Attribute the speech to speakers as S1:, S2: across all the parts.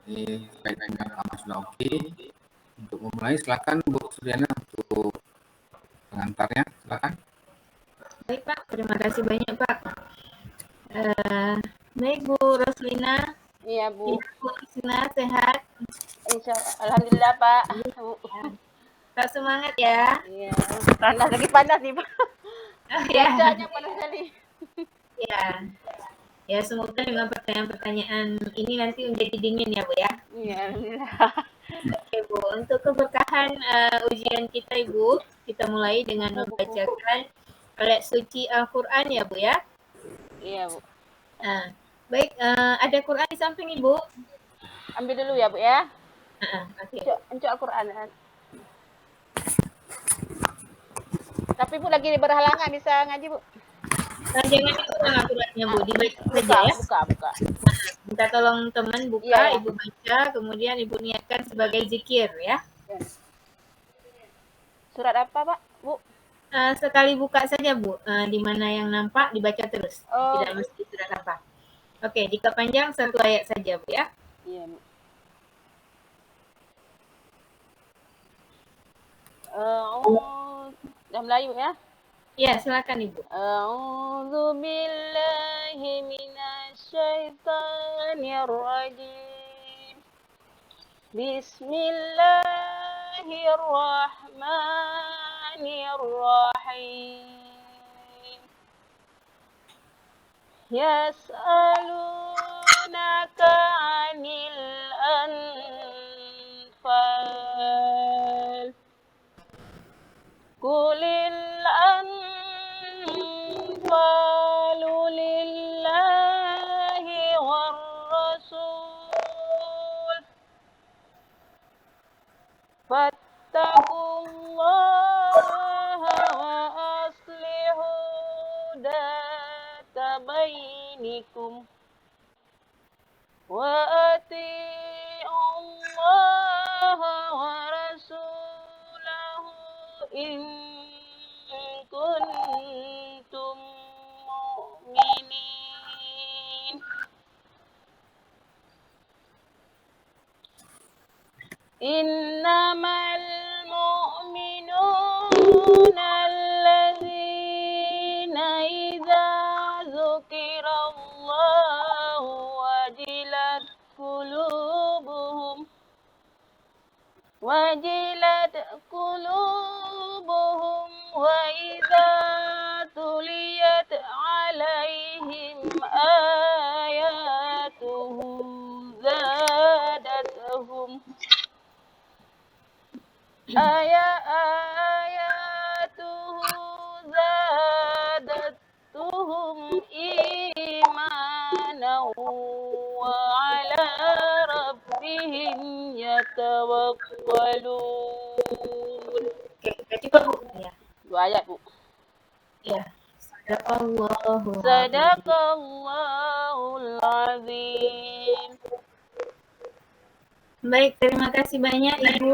S1: Ini baik-baiknya lama sudah oke. Untuk memulai silakan Bu Suryana untuk pengantarnya, silakan.
S2: Baik Pak, terima kasih banyak Pak. Baik Bu Roslina.
S3: Iya Bu.
S2: Bu Roslina sehat?
S3: Alhamdulillah Pak.
S2: Pak semangat ya.
S3: Iya, panas lagi panas nih Pak. Cuacanya panas sekali.
S2: Ya. Ya, semoga dengan pertanyaan-pertanyaan ini nanti menjadi dingin ya Bu ya.
S3: Iya, alhamdulillah.
S2: Oke Bu, untuk keberkahan ujian kita Ibu, kita mulai dengan membacakan ayat suci Al-Quran ya Bu ya.
S3: Iya Bu.
S2: Baik, ada Quran di samping Ibu.
S3: Ambil dulu ya Bu ya.
S2: Oke.
S3: Untuk Al-Quran. Tapi Bu lagi berhalangan bisa ngaji Bu.
S2: Jangan diulang Al-Qurannya Bu, dibaca saja ya.
S3: Buka.
S2: Minta tolong teman buka, ya. Ibu baca, kemudian Ibu niatkan sebagai zikir ya.
S3: Surat apa Pak, Bu?
S2: Sekali buka saja Bu, di mana yang nampak dibaca terus, tidak mesti surat apa. Oke, jika panjang satu ayat saja Bu ya.
S3: Iya Bu. Dalam Melayu ya?
S2: Ya, silakan Ibu.
S3: A'udzu billahi minasyaitonir rajim. Bismillahirrahmanirrahim. Yas'alunaka 'anil anfal. Qulil anfalu lillahi war rasul. Fattaqullaha wa aslihu data bainikum. Wa ati'ullaha wa rasulahu in kuntum mu'minin. Innamal mu'minuna alladzina idza dzukirallahu wajilat qulubuhum wa idza tuliyat 'alaihim ayatuhu zadatuhum imanan wa 'ala rabbihim yatawakkalun.
S2: Cukup Bu ya.
S3: 2 ayat Bu.
S2: Ya. Sadaqallahul
S3: azim.
S2: Baik, terima kasih banyak Ibu.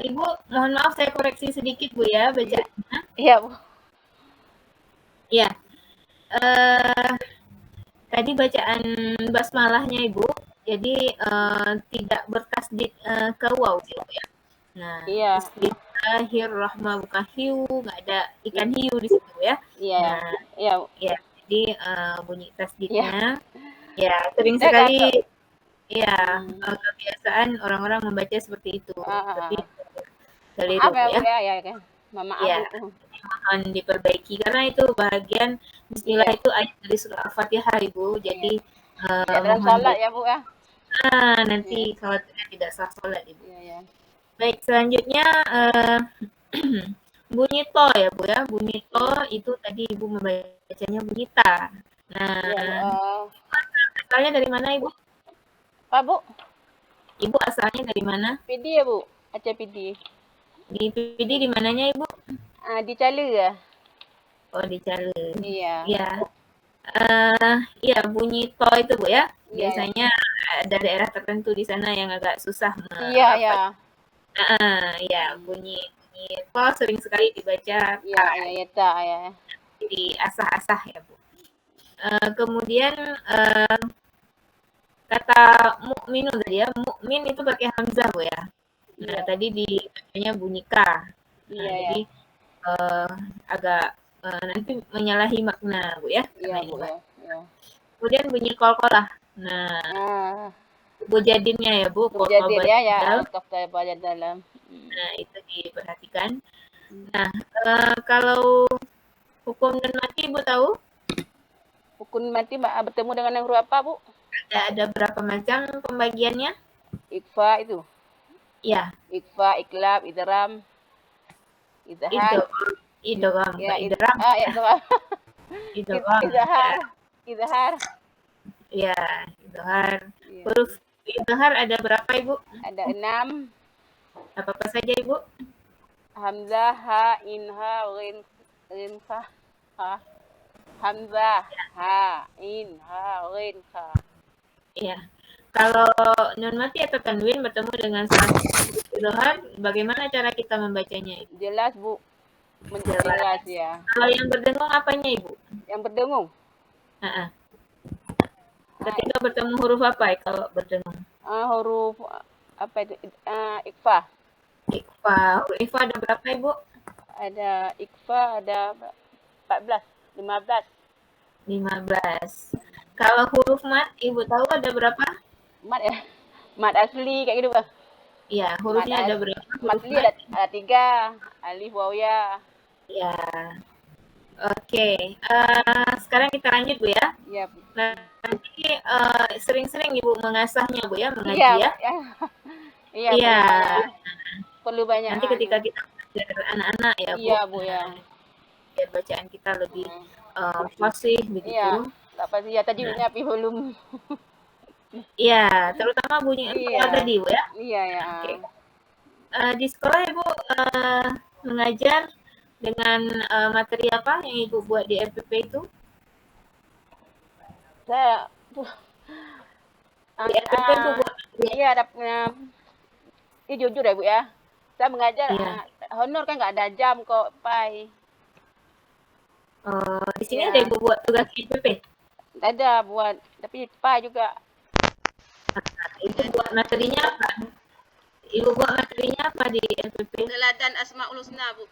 S2: Ibu, mohon maaf saya koreksi sedikit Bu ya bacaannya.
S3: Iya Bu.
S2: Ya. Tadi bacaan basmalahnya Ibu, jadi tidak bertasdid ke waw gitu ya. Nah,
S3: iya.
S2: Bismillahirrahmanirrahim, bukan hiu, nggak ada ikan hiu di situ ya.
S3: Iya.
S2: Nah,
S3: iya Bu.
S2: Ya, jadi bunyi tasdidnya. Ya, sering sekali kebiasaan orang-orang membaca seperti itu. Tapi keliru ya.
S3: Ya. Maaf Bu.
S2: Mohon diperbaiki karena itu bagian bismillah itu ayat dari surah Al-Fatihah Ibu. Jadi
S3: dalam salat ya Bu ya.
S2: Nanti khawatirnya tidak sah salat Ibu.
S3: Iya.
S2: Baik, selanjutnya bunyi to ya Bu ya. Bunyi to itu tadi Ibu membacanya bunyi ta. Nah, asalnya dari mana Ibu?
S3: Pak Bu?
S2: Ibu asalnya dari mana?
S3: PD ya Bu, Aceh PD.
S2: Di PD di mananya Ibu?
S3: Di Cala ya.
S2: Oh, di Cala.
S3: Iya.
S2: Iya, bunyi to itu Bu ya. Biasanya ada daerah tertentu di sana yang agak susah.
S3: Iya.
S2: Bunyi to sering sekali dibaca.
S3: Iya, ta.
S2: Di asah-asah ya Bu. Kemudian kata mukminun tadi ya. Mukmin itu pakai hamzah Bu ya. Nah, tadi dibacanya bunyi ka. Nah,
S3: Iya, ya.
S2: jadi agak nanti menyalahi makna Bu ya.
S3: Iya,
S2: Karena
S3: Bu
S2: ini.
S3: ya. Ya.
S2: Kemudian bunyi qalqalah. Nah,
S3: Ah,
S2: Bu jadinnya ya Bu,
S3: jadi ya, ya,
S2: qalqalah.
S3: alqaf baca dalam.
S2: Nah, itu diperhatikan. Nah, kalau hukum dan mati Ibu tahu?
S3: Hukum mati bertemu dengan yang huruf apa, Bu?
S2: Ada berapa macam pembagiannya?
S3: Ikfa itu.
S2: Ya,
S3: Ikfa, iklab, idram, idhar.
S2: idgham,
S3: Ya,
S2: idgham,
S3: idram.
S2: idgham.
S3: Idhar. Idhar.
S2: Ya, idghar.
S3: Ya.
S2: Huruf idghar ada berapa Ibu?
S3: Ada 6.
S2: Apa-apa saja Ibu?
S3: Hamzah, ha, in, ha, rin, ka, ha. Hamzah, ha, in, ha, rin, ka.
S2: Iya. Kalau nun mati atau tanwin bertemu dengan salah satu idghar, bagaimana cara kita membacanya Ibu?
S3: Jelas, Bu. Jelas ya.
S2: Kalau yang berdengung apanya Ibu?
S3: Yang berdengung.
S2: Heeh. Ketika bertemu huruf apa ya kalau berdengung?
S3: Huruf apa itu? Ikfa.
S2: Ikfa. Huruf ikfa ada berapa Ibu?
S3: Ada ikfa ada 14, 15.
S2: 15. Kalau huruf mat, Ibu tahu ada berapa?
S3: Mat ya. Mat asli kayak gitu, Bang.
S2: Iya, hurufnya ada berapa?
S3: Mat asli ada 3. Alif, waw, ya.
S2: Ya. Oke. Sekarang kita lanjut Bu ya.
S3: Iya.
S2: Nanti sering-sering Ibu mengasahnya Bu ya, mengaji
S3: Iya,
S2: ya.
S3: Iya.
S2: Iya.
S3: Perlu banyak.
S2: Nanti ketika kita belajar anak-anak ya Bu.
S3: Iya, Bu ya.
S2: Biar bacaan kita lebih fasih begitu.
S3: Iya. Tak pasti ya tajwidnya tapi belum.
S2: Iya, terutama bunyi
S3: Iya.
S2: tadi Bu ya.
S3: Iya, ya.
S2: Oke. Di sekolah Ibu mengajar dengan materi apa yang Ibu buat di RPP itu?
S3: Saya
S2: Di RPP Ibu buat
S3: iya ini jujur ya Bu ya. Saya mengajar
S2: Iya.
S3: honor kan nggak ada jam kok, Pai.
S2: Di sini
S3: Iya.
S2: ada Ibu buat tugas di RPP?
S3: Ada buat, tapi Pai juga.
S2: Ibu buat materinya apa? Ibu buat materinya apa di RPP?
S3: Teladan Asmaul Husna, Bu.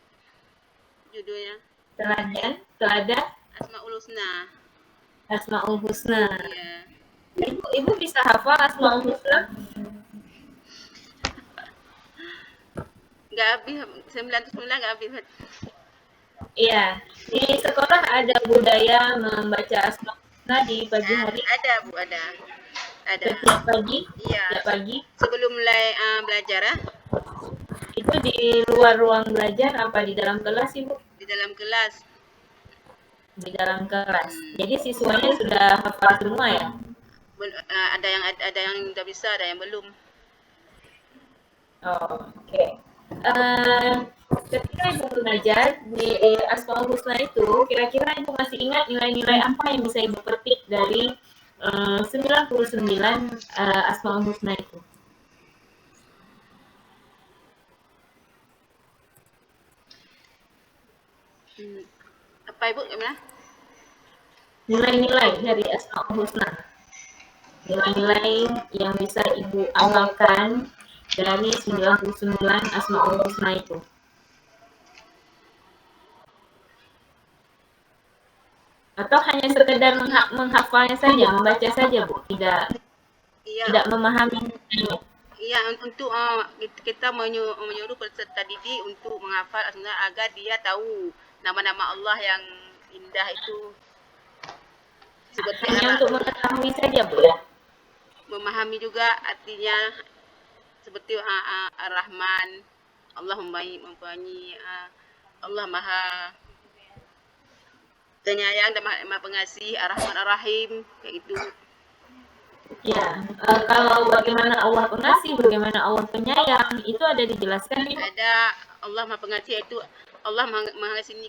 S3: Judulnya.
S2: Teladan
S3: Asmaul Husna.
S2: Asmaul Husna.
S3: Iya.
S2: Ibu bisa hafal Asmaul Husna?
S3: Nggak habis, 99 nggak habis.
S2: Iya, di sekolah ada budaya membaca Asmaul Husna di pagi hari.
S3: Ada Bu, ada.
S2: Setiap pagi.
S3: Iya.
S2: Setiap pagi.
S3: Sebelum mulai belajar
S2: Itu di luar ruang belajar apa di dalam kelas Ibu?
S3: di dalam kelas.
S2: Di dalam kelas. Jadi siswanya sudah hafal semua ya?
S3: Ada yang udah bisa, ada yang belum.
S2: Oke. Ketika Ibu mengajar di Asmaul Husna itu, kira-kira Ibu masih ingat nilai-nilai apa yang bisa Ibu petik dari 99 Asmaul Husna itu?
S3: Apa Ibu gimana?
S2: Nilai-nilai dari Asmaul Husna. Nilai-nilai yang bisa Ibu amalkan dari 99 Asmaul Husna itu. Atau hanya sekedar menghafalnya saja, membaca saja Bu, tidak memahami.
S3: Iya, untuk kita menyuruh peserta didik untuk menghafal Asmaul agar dia tahu nama-nama Allah yang indah itu. Seperti
S2: hanya untuk mengetahui saja Bu ya.
S3: Memahami juga artinya seperti Ar-Rahman, Allah mempunyai Allah Maha Penyayang dan Maha Pengasih, Ar-Rahman Ar-Rahim, kayak gitu.
S2: Ya, kalau bagaimana Allah pengasih, bagaimana Allah penyayang, itu ada dijelaskan Ibu?
S3: Ada Allah Maha Pengasih itu Allah mengasihani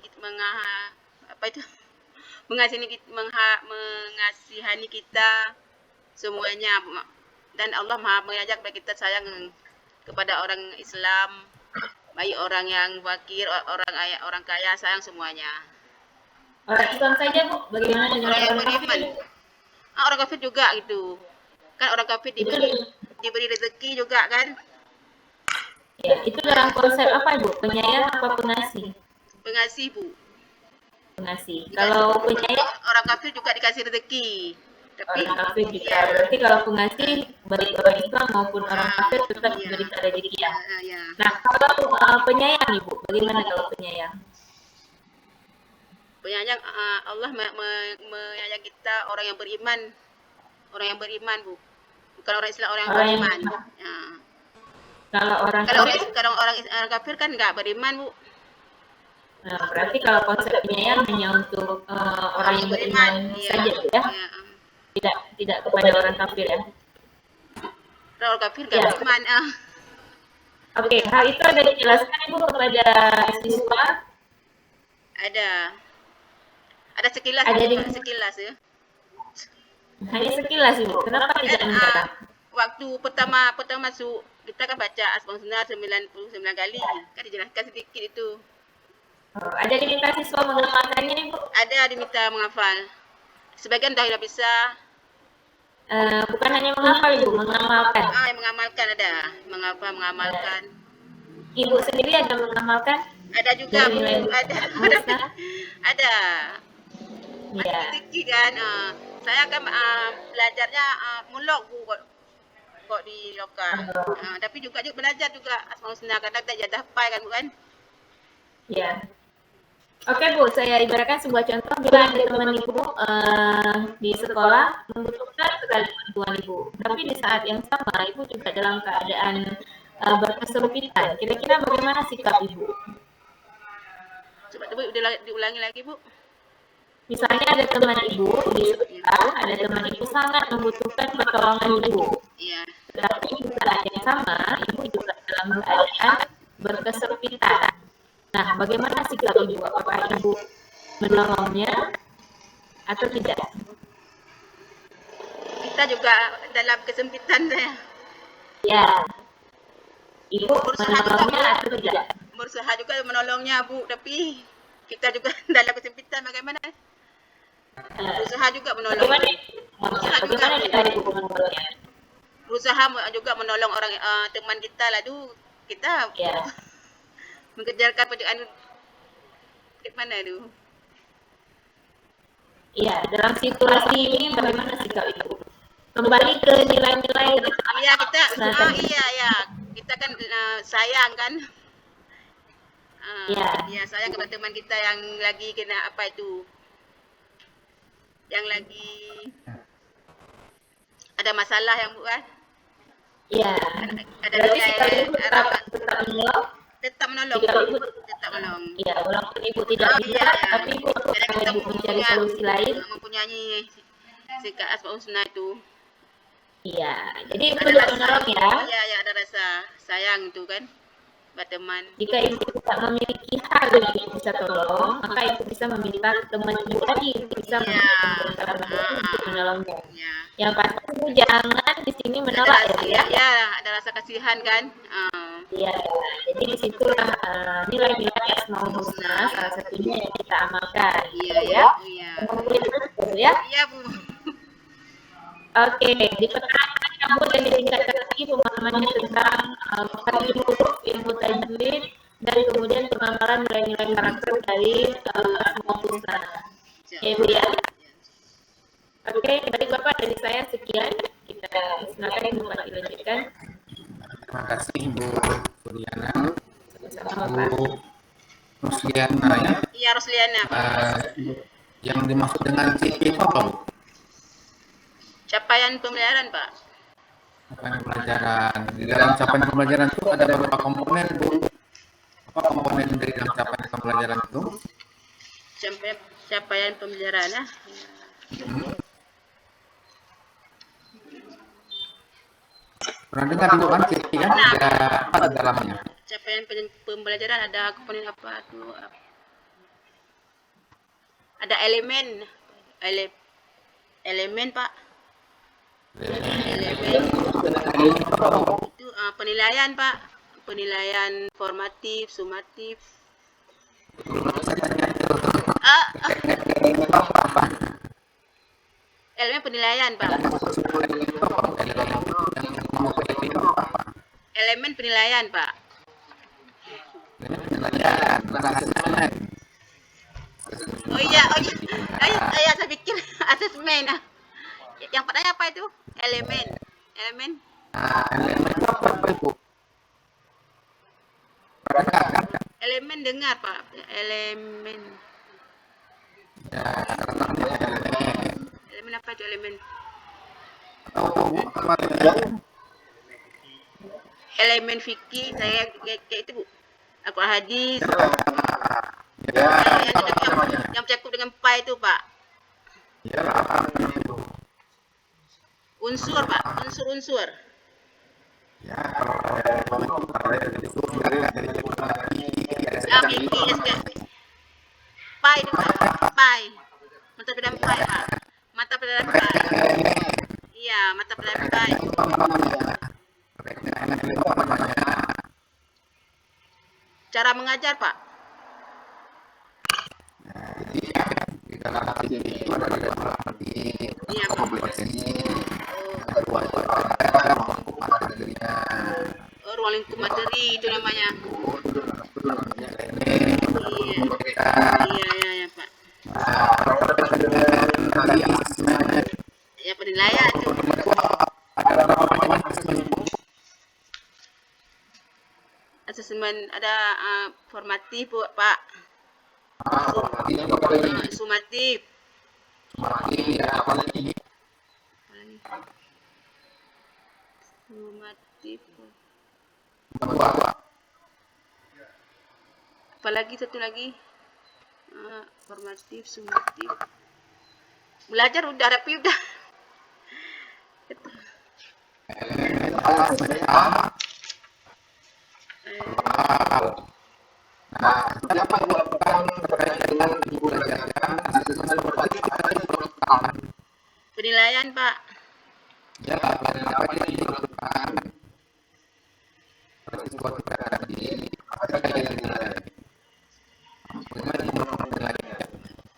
S3: kita semuanya, dan Allah Maha mengajak supaya kita sayang kepada orang Islam, baik orang yang fakir, orang kaya, sayang semuanya.
S2: Orang Islam saja Bu, bagaimana dengan orang kafir?
S3: Orang kafir juga gitu. Kan orang kafir
S2: Itu
S3: diberi rezeki juga kan.
S2: ya, itu dalam konsep apa Ibu? Penyayang apa pengasih?
S3: Pengasih Bu.
S2: Pengasih. Kalau penyayang
S3: Orang kafir juga dikasih rezeki. Tapi
S2: orang kafir juga.
S3: ya,
S2: Berarti kalau pengasih baik orang Islam maupun orang kafir tetap
S3: iya.
S2: diberikan rezeki ya.
S3: Ya.
S2: Nah, kalau penyayang Ibu, bagaimana kalau penyayang?
S3: Penyayang Allah menyayangi kita orang yang beriman. Orang yang beriman Bu. Bukan orang Islam, orang yang
S2: Orang yang
S3: beriman.
S2: beriman.
S3: Ya.
S2: Kalau orang
S3: Kalau
S2: kafir,
S3: orang kafir kan nggak beriman Bu.
S2: nah, berarti kalau konsep penyayang hanya untuk orang yang beriman
S3: Iya.
S2: saja ya,
S3: Iya.
S2: tidak kepada orang kafir ya.
S3: Kalau orang kafir nggak
S2: Ya.
S3: beriman.
S2: Oke, hal itu ada dijelaskan Ibu kepada siswa.
S3: Ada sekilas.
S2: Ada di-
S3: sekilas ya.
S2: Hanya sekilas Ibu. Kenapa tidak mendalam?
S3: Waktu pertama masuk kita kan baca Asmaul Husna 99 kali. Kan dijelaskan sedikit itu.
S2: Ada diminta siswa menghafalkannya Ibu?
S3: Ada diminta menghafal. Sebagian dah bisa.
S2: Bukan hanya menghafal Ibu, mengamalkan.
S3: Yang mengamalkan ada. Mengamalkan.
S2: Ibu sendiri ada mengamalkan?
S3: Ada juga Bu.
S2: Dari
S3: Ada. Ada.
S2: Ya.
S3: Sedikit kan. Saya kan belajarnya mulok Bu kok di lokal. Tapi juga belajar juga Asmaul Husna karena kita jadi hafal kan Bu kan.
S2: Ya. Oke Bu, saya ibaratkan sebuah contoh bila ada teman Ibu di sekolah membutuhkan sekali bantuan Ibu, tapi di saat yang sama Ibu juga dalam keadaan berkesempitan. Kira-kira bagaimana sikap Ibu?
S3: Coba diulangi lagi Bu.
S2: Misalnya ada teman Ibu di sekitar, ada teman Ibu sangat membutuhkan pertolongan Ibu,
S3: Iya.
S2: tetapi di saat yang sama Ibu juga dalam keadaan berkesempitan. Nah, bagaimana sikap Ibu? Apakah Ibu menolongnya atau tidak?
S3: Kita juga dalam kesempitan saya.
S2: Ya. Ibu menolongnya atau tidak?
S3: Berusaha juga menolongnya Bu, tapi kita juga dalam kesempitan bagaimana? Berusaha juga menolong.
S2: Bagaimana kita Ibu menolongnya?
S3: Berusaha juga menolong orang teman kita lah kita
S2: Ya.
S3: mengejarkan pekerjaan mana tu?
S2: Iya, dalam situasi ini bagaimana sikap Ibu? Kembali ke nilai-nilai
S3: Iya kita, kita kan sayang kan? Iya sayang kepada teman kita yang lagi kena apa itu, yang lagi ada masalah yang bukan?
S2: Iya.
S3: Ada
S2: Berarti
S3: nilai
S2: sikap Ibu tetap menolong.
S3: tetap menolong, tetap menolong.
S2: Iya, walaupun Ibu tidak bisa, tapi Ibu berusaha Ibu mencari solusi lain.
S3: Mempunyai sikap Asmaul Husna itu.
S2: Iya, jadi Ibu tetap menolong ya.
S3: Iya, ada rasa sayang itu kan, buat teman.
S2: Jika Ibu tidak memiliki hal yang Ibu bisa tolong, maka Ibu bisa meminta teman Ibu tadi untuk bisa untuk menolongnya.
S3: Ya.
S2: Yang pasti Ibu jangan di sini menolak ya.
S3: Ya, ada rasa kasihan kan.
S2: Iya, jadi disitulah nilai-nilai Asmaul Husna salah satunya yang kita amalkan.
S3: Iya.
S2: Ya.
S3: Iya Bu.
S2: Oke, diperkenalkan ya Bu dan ditingkatkan lagi pemahamannya tentang ilmu tajwid dan kemudian pengamalan nilai-nilai karakter dari Asmaul Husna. Ya Bu ya. Oke, dari Bapak dari saya sekian. Kita silakan Ibu Pak dilanjutkan.
S1: Terima kasih Bu Suryana,
S2: Sama-sama Pak.
S1: Bu Rusliana ya.
S3: Iya Rusliana Pak.
S1: Yang dimaksud dengan CP itu apa Bu?
S3: Capaian pembelajaran Pak.
S1: Capaian pembelajaran. Di dalam capaian pembelajaran itu ada beberapa komponen Bu. Apa komponen dari dalam capaian pembelajaran itu?
S3: Capaian pembelajaran lah.
S1: Pernah dengar Bu kan CP kan? Ada apa di dalamnya?
S3: Capaian pembelajaran ada komponen apa tuh? Ada elemen Pak. Elemen itu penilaian Pak. Penilaian formatif, sumatif. Elemen penilaian Pak. elemen penilaian, Pak.
S1: Penilaian, assessment.
S3: Oh iya, saya pikir asesmen. Yang pertanyaan apa itu? Elemen.
S1: Elemen itu apa Ibu? Pendengar kan?
S3: Elemen dengar, Pak. Elemen.
S1: Ya, katanya elemen.
S3: Elemen apa itu elemen?
S1: Tahu Bu, apa itu?
S3: Elemen fikih saya kayak itu, Bu. Al-Quran hadis.
S1: Ya,
S3: Yang mencakup dengan pai itu, Pak.
S1: ya apa itu?
S3: Unsur, Pak. Unsur.
S1: Ya, kalau itu
S3: Fikih, pai itu, Pak. Pai. Mata pelajaran pai, Pak. Mata pelajaran pai. Iya, mata pelajaran pai. Cara mengajar, Pak.
S1: Di dalam hati itu ada
S3: Iya, Pak. Ruang lingkup materi itu namanya. Iya, Pak. Ya, penilaian itu. Asesmen ada formatif, Pak. Sumatif. Sumatif. Apalagi satu lagi? Formatif, sumatif. Belajar udah rapi udah.
S1: Nah, siapa yang melakukan terkait dengan Ibu belajarkan asesmen formatif apa yang dilakukan?
S3: Penilaian, Pak.
S1: Ya, apa yang dilakukan? Siswa kita tadi, apa yang dinilai?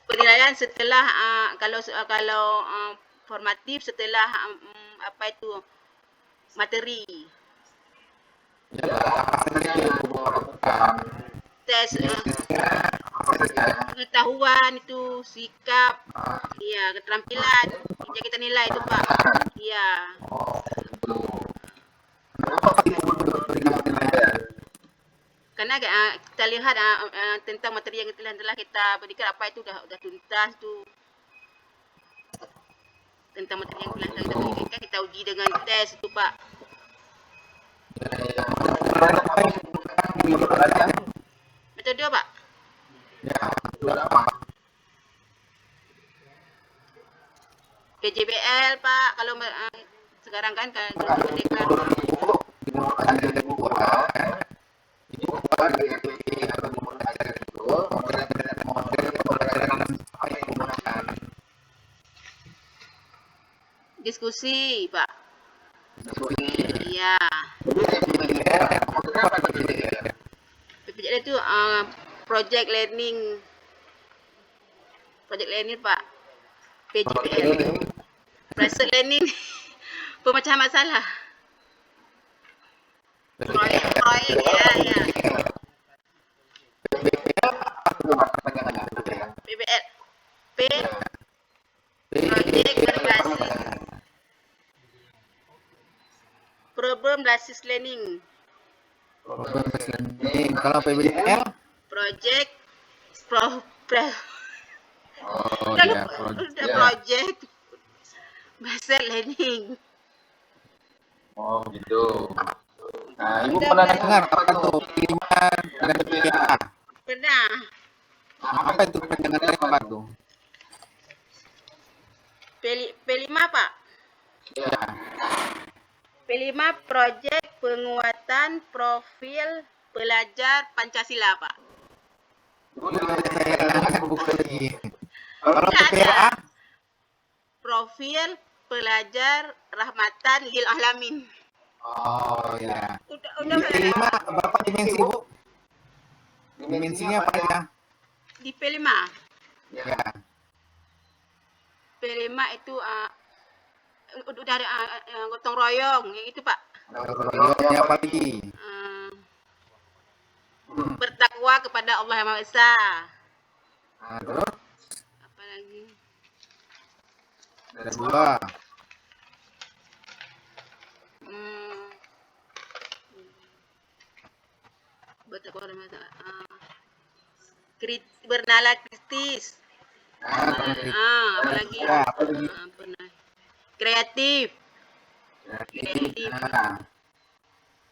S3: Penilaian setelah kalau formatif setelah apa itu materi.
S1: Ya, apa saja yang Ibu lakukan?
S3: Tes pengetahuan itu, sikap, iya, keterampilan, yang kita nilai itu, Pak. Iya.
S1: Kenapa Ibu berikan penilaian?
S3: Karena kita lihat tentang materi yang telah kita berikan apa itu udah tuntas tuh. Tentang materi yang telah kita berikan kita uji dengan tes itu, Pak. Metode, Pak.
S1: Ya, apa?
S3: PJBL, Pak. Kalau sekarang kan merdeka. Diskusi, Pak. Iya. PJBL itu project learning, Pak. PJBL. Project learning. Pemecahan masalah. Proyek ya. PBL. Project berbasis problem basis learning.
S1: Kalau PBL?
S3: Project project based learning.
S1: Oh gitu. Nah, Ibu pernah dengar apa tuh pilihan dan PPA?
S3: Pernah.
S1: Apa itu dengan apa tuh?
S3: P5, Pak.
S1: Ya.
S3: P5 project penguatan profil pelajar Pancasila, Pak.
S1: Kalau PPA?
S3: Profil pelajar rahmatan lil alamin.
S1: Oh ya.
S3: Udah
S1: P5 berapa dimensi, Bu? Dimensinya apa ya?
S3: Di P5.
S1: Ya.
S3: P5 itu udah ada gotong royong, yang itu, Pak.
S1: Kebahagiaannya apa lagi?
S3: Bertakwa kepada Allah yang Maha Esa.
S1: Terus
S3: Apa lagi?
S1: ada 2.
S3: Bertakwa kepada bernalar kritis. Apa lagi?
S1: Apa lagi?
S3: Kreatif.
S1: Kreatif.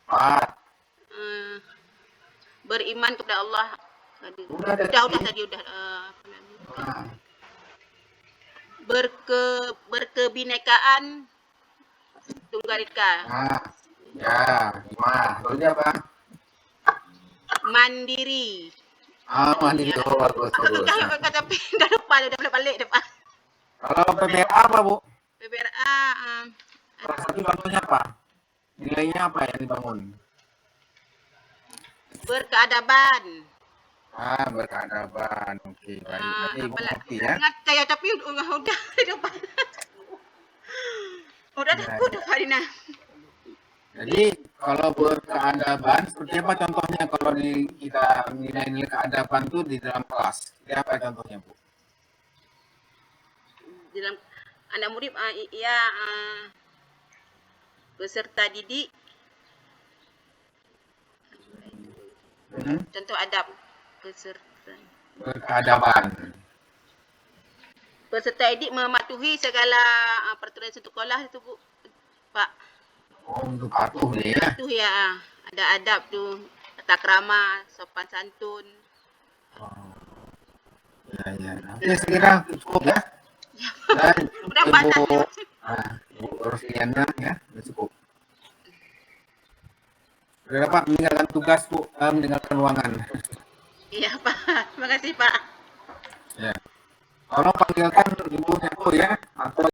S1: 4.
S3: Beriman kepada Allah. Udah tadi udah. Apa lagi? Berkebinekaan Tunggal Ika.
S1: Ya, 5. Terus apa?
S3: Mandiri.
S1: Mandiri. Bagus.
S3: Tapi udah lupa, udah balik depan.
S1: Kalau PPRA apa, Bu?
S3: PPRA
S1: Salah satu contohnya apa? Nilainya apa yang dibangun?
S3: berkeadaban.
S1: Berkeadaban. Oke, baik. Berarti Ibu ngerti ya.
S3: Ingat saya tapi udah di depan. Udah Pak Dina.
S1: Jadi kalau berkeadaban seperti apa contohnya kalau kita nilai-nilai keadaban itu di dalam kelas? Seperti apa contohnya, Bu?
S3: Dalam anak murid peserta didik contoh adab peserta
S1: Berkeadaban.
S3: Peserta didik mematuhi segala peraturan sekolah itu, Bu. Pak.
S1: Untuk patuh nih ya.
S3: Itu ya, ada adab tuh, tata krama, sopan santun.
S1: Ya. Ya, saya kira cukup ya. Dan
S3: Udah banyak.
S1: Ibu Rosliana ya, sudah cukup. Sudah Pak meninggalkan tugas, Bu, meninggalkan ruangan.
S3: Iya, Pak. Terima kasih, Pak.
S1: Ya. Tolong panggilkan Ibu Neko ya, atau